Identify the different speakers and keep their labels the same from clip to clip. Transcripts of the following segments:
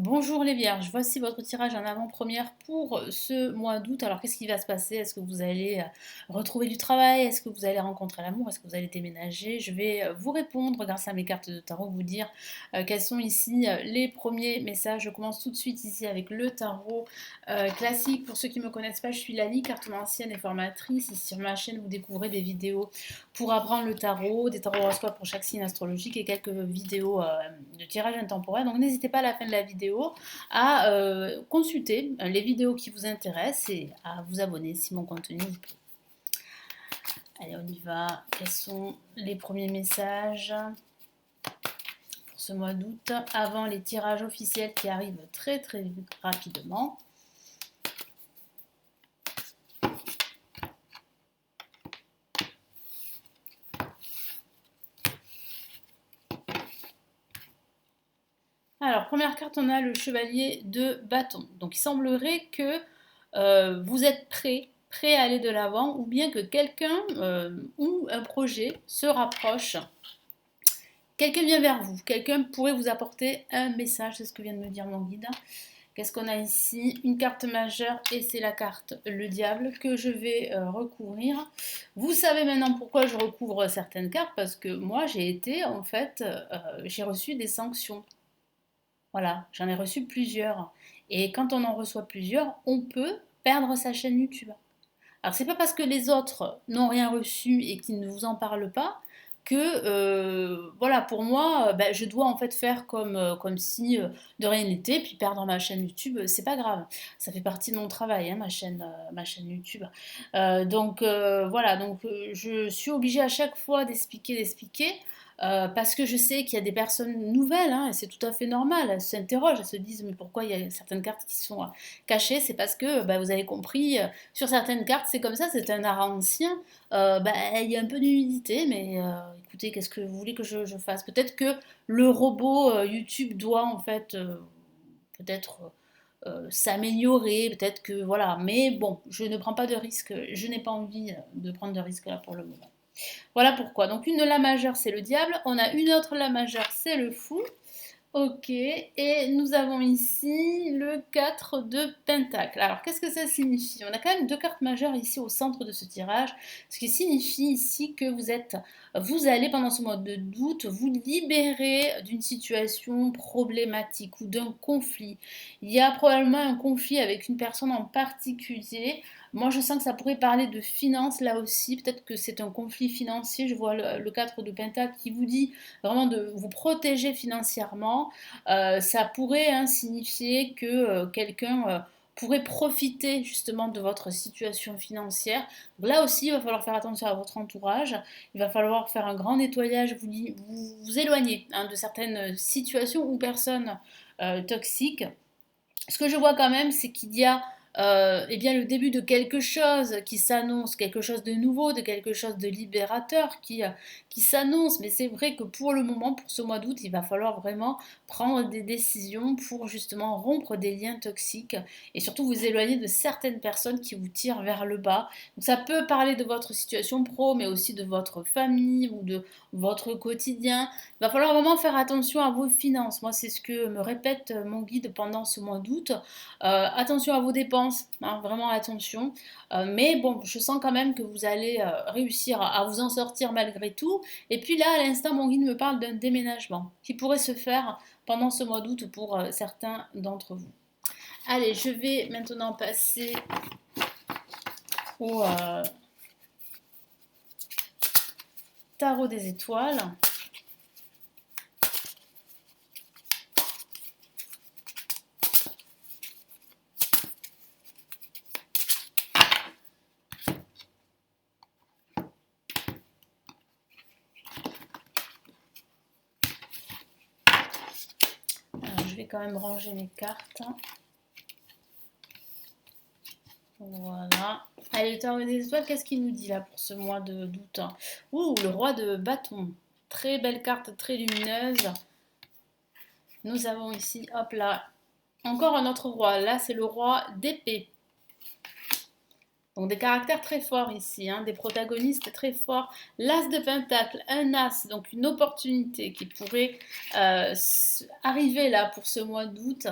Speaker 1: Bonjour les vierges, voici votre tirage en avant-première pour ce mois d'août. Alors qu'est-ce qui va se passer? Est-ce que vous allez retrouver du travail? Est-ce que vous allez rencontrer l'amour? Est-ce que vous allez déménager? Je vais vous répondre grâce à mes cartes de tarot, vous dire quels sont ici les premiers messages. Je commence tout de suite ici avec le tarot classique. Pour ceux qui ne me connaissent pas, je suis Lali, cartomancienne et formatrice. Ici sur ma chaîne, vous découvrez des vidéos pour apprendre le tarot, des tarots horoscopes pour chaque signe astrologique et quelques vidéos de tirage intemporel. Donc n'hésitez pas à la fin de la vidéo à consulter les vidéos qui vous intéressent et à vous abonner si mon contenu vous plaît. Allez, on y va. Quels sont les premiers messages pour ce mois d'août avant les tirages officiels qui arrivent très rapidement? Alors, première carte, on a le chevalier de bâton. Donc, il semblerait que vous êtes prêt à aller de l'avant, ou bien que quelqu'un ou un projet se rapproche. Quelqu'un vient vers vous, quelqu'un pourrait vous apporter un message, c'est ce que vient de me dire mon guide. Qu'est-ce qu'on a ici? Une carte majeure et c'est la carte le diable que je vais recouvrir. Vous savez maintenant pourquoi je recouvre certaines cartes, parce que moi j'ai été en fait, j'ai reçu des sanctions. Voilà, j'en ai reçu plusieurs. Et quand on en reçoit plusieurs, on peut perdre sa chaîne YouTube. Alors c'est pas parce que les autres n'ont rien reçu et qu'ils ne vous en parlent pas que voilà, pour moi ben, je dois en fait faire comme si de rien n'était, puis perdre ma chaîne YouTube, c'est pas grave, ça fait partie de mon travail, hein, ma chaîne YouTube. Voilà, je suis obligée à chaque fois d'expliquer. Parce que je sais qu'il y a des personnes nouvelles, hein, et c'est tout à fait normal, elles s'interrogent, elles se disent mais pourquoi il y a certaines cartes qui sont cachées? C'est parce que bah, vous avez compris, sur certaines cartes c'est comme ça, c'est un art ancien, bah, il y a un peu d'humidité, mais écoutez, qu'est-ce que vous voulez que je fasse? Peut-être que le robot YouTube doit en fait peut-être s'améliorer, peut-être que voilà, mais bon, je ne prends pas de risque, je n'ai pas envie de prendre de risque là pour le moment. Voilà pourquoi. Donc une La majeure, c'est le diable. On a une autre La majeure, c'est le fou. Ok, et nous avons ici le 4 de Pentacle. Alors, qu'est-ce que ça signifie? On a quand même deux cartes majeures ici au centre de ce tirage, ce qui signifie ici que vous allez pendant ce mois de doute vous libérer d'une situation problématique ou d'un conflit. Il y a probablement un conflit avec une personne en particulier. Moi, je sens que ça pourrait parler de finances là aussi. Peut-être que c'est un conflit financier. Je vois le 4 de Pentacle qui vous dit vraiment de vous protéger financièrement. Ça pourrait signifier que quelqu'un pourrait profiter justement de votre situation financière. Donc là aussi, il va falloir faire attention à votre entourage. Il va falloir faire un grand nettoyage, vous éloigner de certaines situations ou personnes toxiques. Ce que je vois quand même, c'est qu'il y a eh bien, le début de quelque chose qui s'annonce, quelque chose de nouveau, de quelque chose de libérateur qui s'annonce. Mais c'est vrai que pour le moment, pour ce mois d'août, il va falloir vraiment prendre des décisions pour justement rompre des liens toxiques et surtout vous éloigner de certaines personnes qui vous tirent vers le bas. Donc ça peut parler de votre situation pro, mais aussi de votre famille ou de votre quotidien. Il va falloir vraiment faire attention à vos finances. Moi, c'est ce que me répète mon guide pendant ce mois d'août. Attention à vos dépenses, hein, vraiment attention. Mais bon, je sens quand même que vous allez réussir à vous en sortir malgré tout. Et puis là, à l'instant, mon guide me parle d'un déménagement qui pourrait se faire pendant ce mois d'août pour certains d'entre vous. Allez, je vais maintenant passer au tarot des étoiles. Je vais quand même ranger mes cartes. Voilà. Allez, le tarot des étoiles, qu'est-ce qu'il nous dit là pour ce mois d'août? Ouh, le roi de bâton. Très belle carte, très lumineuse. Nous avons ici, hop là, encore un autre roi. Là, c'est le roi d'épée. Donc des caractères très forts ici, hein, des protagonistes très forts. L'as de pentacle, un as, donc une opportunité qui pourrait arriver là pour ce mois d'août.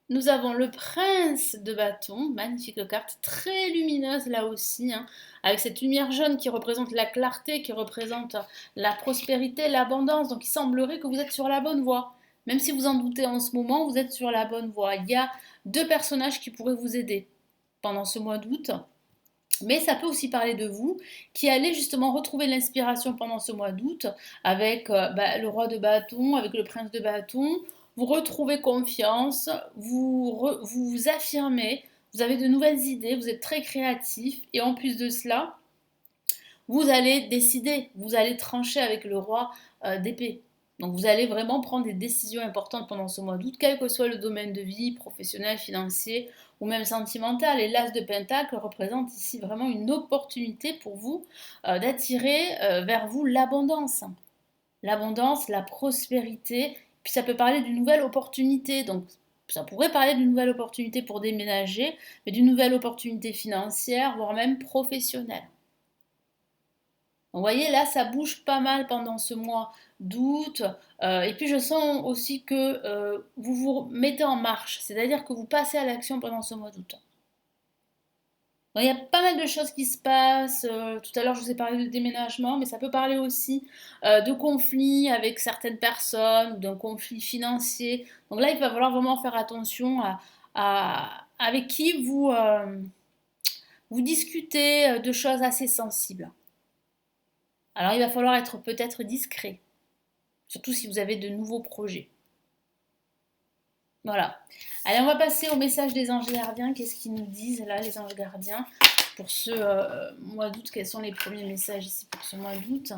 Speaker 1: Nous avons le prince de bâton, magnifique carte, très lumineuse là aussi, hein, avec cette lumière jaune qui représente la clarté, qui représente la prospérité, l'abondance. Donc il semblerait que vous êtes sur la bonne voie. Même si vous en doutez en ce moment, vous êtes sur la bonne voie. Il y a deux personnages qui pourraient vous aider pendant ce mois d'août. Mais ça peut aussi parler de vous qui allez justement retrouver l'inspiration pendant ce mois d'août avec le roi de bâton, avec le prince de bâton. Vous retrouvez confiance, vous affirmez, vous avez de nouvelles idées, vous êtes très créatif et en plus de cela, vous allez décider, vous allez trancher avec le roi d'épée. Donc vous allez vraiment prendre des décisions importantes pendant ce mois d'août, quel que soit le domaine de vie, professionnel, financier ou même sentimental. Et l'as de Pentacle représente ici vraiment une opportunité pour vous d'attirer vers vous l'abondance. L'abondance, la prospérité, puis ça peut parler d'une nouvelle opportunité. Donc ça pourrait parler d'une nouvelle opportunité pour déménager, mais d'une nouvelle opportunité financière, voire même professionnelle. Vous voyez, là, ça bouge pas mal pendant ce mois d'août. Et puis, je sens aussi que vous vous mettez en marche, c'est-à-dire que vous passez à l'action pendant ce mois d'août. Il y a pas mal de choses qui se passent. Tout à l'heure, je vous ai parlé de déménagement, mais ça peut parler aussi de conflits avec certaines personnes ou d'un conflit financier. Donc là, il va falloir vraiment faire attention avec qui vous discutez de choses assez sensibles. Alors, il va falloir être peut-être discret, surtout si vous avez de nouveaux projets. Voilà. Allez, on va passer au message des anges gardiens. Qu'est-ce qu'ils nous disent là, les anges gardiens, pour ce mois d'août? Quels sont les premiers messages ici pour ce mois d'août?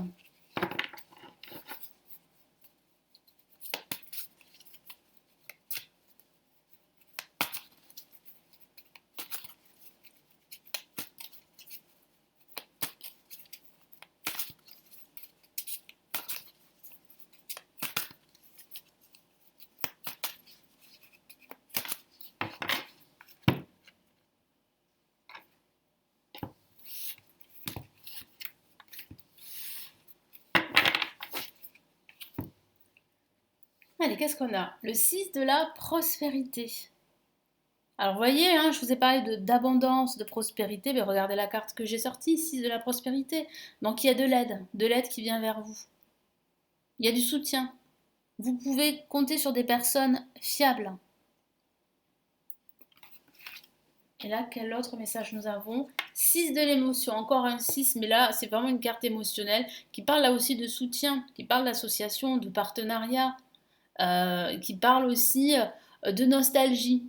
Speaker 1: Allez, qu'est-ce qu'on a? Le 6 de la prospérité. Alors, vous voyez, hein, je vous ai parlé d'abondance, de prospérité, mais regardez la carte que j'ai sortie, 6 de la prospérité. Donc, il y a de l'aide qui vient vers vous. Il y a du soutien. Vous pouvez compter sur des personnes fiables. Et là, quel autre message nous avons? 6 de l'émotion, encore un 6, mais là, c'est vraiment une carte émotionnelle qui parle là aussi de soutien, qui parle d'association, de partenariat, qui parle aussi de nostalgie.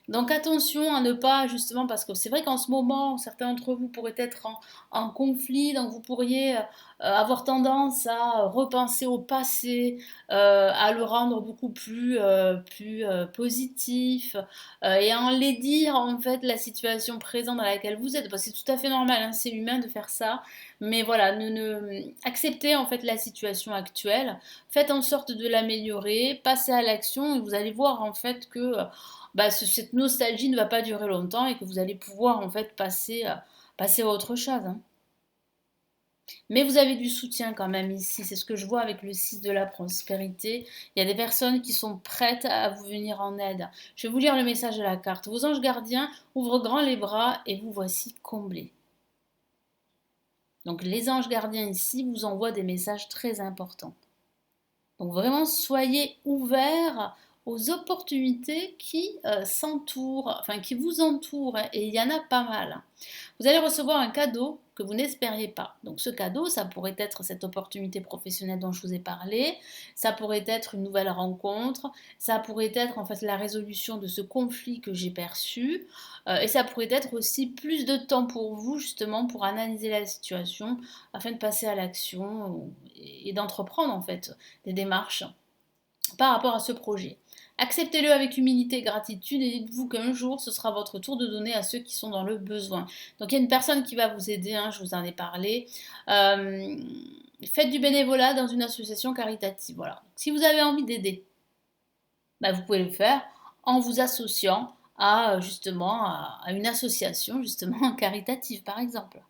Speaker 1: Donc attention à ne pas, justement, parce que c'est vrai qu'en ce moment, certains d'entre vous pourraient être en conflit, donc vous pourriez avoir tendance à repenser au passé, à le rendre beaucoup plus positif, et à enlaidir en fait la situation présente dans laquelle vous êtes. Parce que c'est tout à fait normal, hein, c'est humain de faire ça, mais voilà, acceptez en fait la situation actuelle, faites en sorte de l'améliorer, passez à l'action, et vous allez voir en fait que cette nostalgie ne va pas durer longtemps et que vous allez pouvoir en fait passer à autre chose, hein. Mais vous avez du soutien quand même ici, c'est ce que je vois avec le 6 de la prospérité. Il y a des personnes qui sont prêtes à vous venir en aide. Je vais vous lire le message de la carte. Vos anges gardiens ouvrent grand les bras et vous voici comblés. Donc les anges gardiens ici vous envoient des messages très importants. Donc vraiment, soyez ouverts aux opportunités qui s'entourent, enfin qui vous entourent, et il y en a pas mal. Vous allez recevoir un cadeau que vous n'espériez pas. Donc ce cadeau, ça pourrait être cette opportunité professionnelle dont je vous ai parlé, ça pourrait être une nouvelle rencontre, ça pourrait être en fait la résolution de ce conflit que j'ai perçu, et ça pourrait être aussi plus de temps pour vous justement pour analyser la situation afin de passer à l'action et d'entreprendre en fait des démarches par rapport à ce projet. Acceptez-le avec humilité et gratitude et dites-vous qu'un jour, ce sera votre tour de donner à ceux qui sont dans le besoin. Donc il y a une personne qui va vous aider, hein, je vous en ai parlé. Faites du bénévolat dans une association caritative. Voilà. Si vous avez envie d'aider, vous pouvez le faire en vous associant à justement à une association justement caritative par exemple.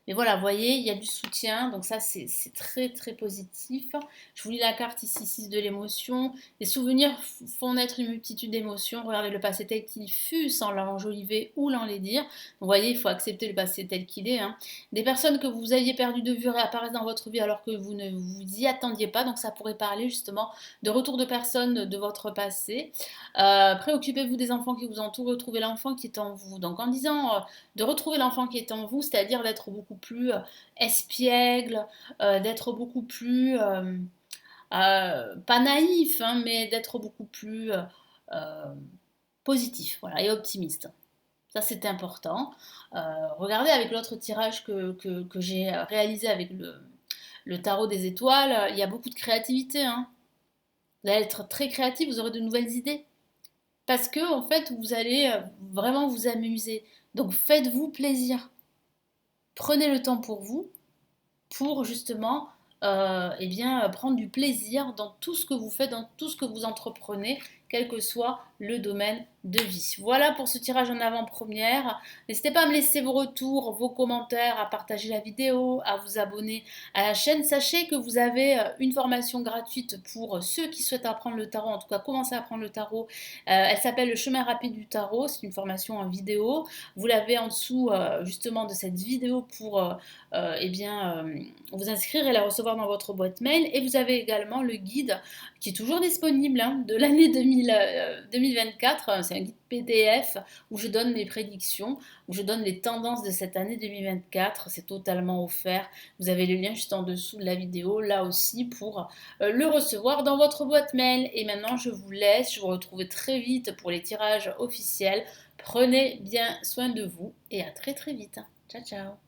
Speaker 1: Mais voilà, vous voyez, il y a du soutien, donc ça c'est très très positif. Je vous lis la carte ici, 6 de l'émotion. Les souvenirs font naître une multitude d'émotions. Regardez le passé tel qu'il fut sans l'enjoliver ou l'enlaidir. Donc vous voyez, il faut accepter le passé tel qu'il est, hein. Des personnes que vous aviez perdu de vue réapparaissent dans votre vie alors que vous ne vous y attendiez pas. Donc ça pourrait parler justement de retour de personnes de votre passé. Préoccupez-vous des enfants qui vous entourent, retrouvez l'enfant qui est en vous. Donc en disant de retrouver l'enfant qui est en vous, c'est-à-dire d'être beaucoup plus espiègle, d'être beaucoup plus, pas naïf, hein, mais d'être beaucoup plus euh, positif, voilà, et optimiste. Ça, c'est important. Regardez avec l'autre tirage que j'ai réalisé avec le tarot des étoiles, il y a beaucoup de créativité, hein. Vous allez être très créatif, vous aurez de nouvelles idées. Parce que, en fait, vous allez vraiment vous amuser. Donc, faites-vous plaisir. Prenez le temps pour vous, pour justement eh bien, prendre du plaisir dans tout ce que vous faites, dans tout ce que vous entreprenez, quel que soit le domaine de vie. Voilà pour ce tirage en avant-première. N'hésitez pas à me laisser vos retours, vos commentaires, à partager la vidéo, à vous abonner à la chaîne. Sachez que vous avez une formation gratuite pour ceux qui souhaitent apprendre le tarot, en tout cas commencer à apprendre le tarot. Elle s'appelle le chemin rapide du tarot. C'est une formation en vidéo. Vous l'avez en dessous justement de cette vidéo pour eh bien, vous inscrire et la recevoir dans votre boîte mail. Et vous avez également le guide qui est toujours disponible, hein, de l'année 2024. C'est un guide PDF où je donne mes prédictions, où je donne les tendances de cette année 2024. C'est totalement offert. Vous avez le lien juste en dessous de la vidéo, là aussi, pour le recevoir dans votre boîte mail. Et maintenant, je vous laisse. Je vous retrouve très vite pour les tirages officiels. Prenez bien soin de vous et à très très vite. Ciao, ciao.